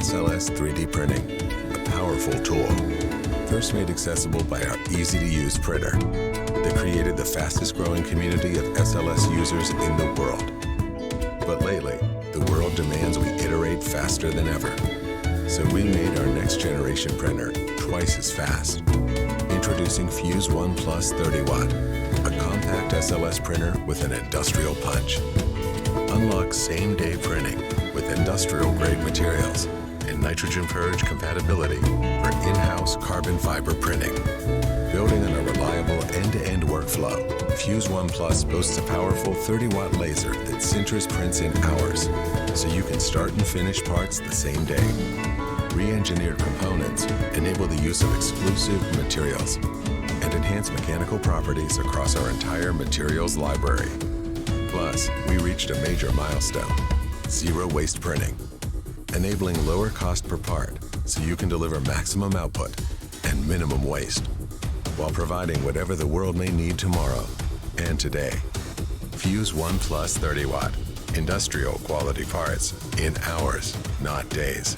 SLS 3D printing, a powerful tool. First made accessible by our easy-to-use printer that created the fastest-growing community of SLS users in the world. But lately, the world demands we iterate faster than ever. So we made our next-generation printer twice as fast. Introducing Fuse 1 Plus 30 Watt, a compact SLS printer with an industrial punch. Unlock same-day printing with industrial-grade materials and nitrogen purge compatibility for in-house carbon fiber printing. Building on a reliable end-to-end workflow, Fuse 1 Plus boasts a powerful 30-watt laser that Sintress prints in hours, so you can start and finish parts the same day. Re-engineered components enable the use of exclusive materials and enhance mechanical properties across our entire materials library. Plus, we reached a major milestone, zero waste printing, enabling lower cost per part so you can deliver maximum output and minimum waste, while providing whatever the world may need tomorrow and today. Fuse 1 Plus 30 Watt, industrial quality parts in hours, not days.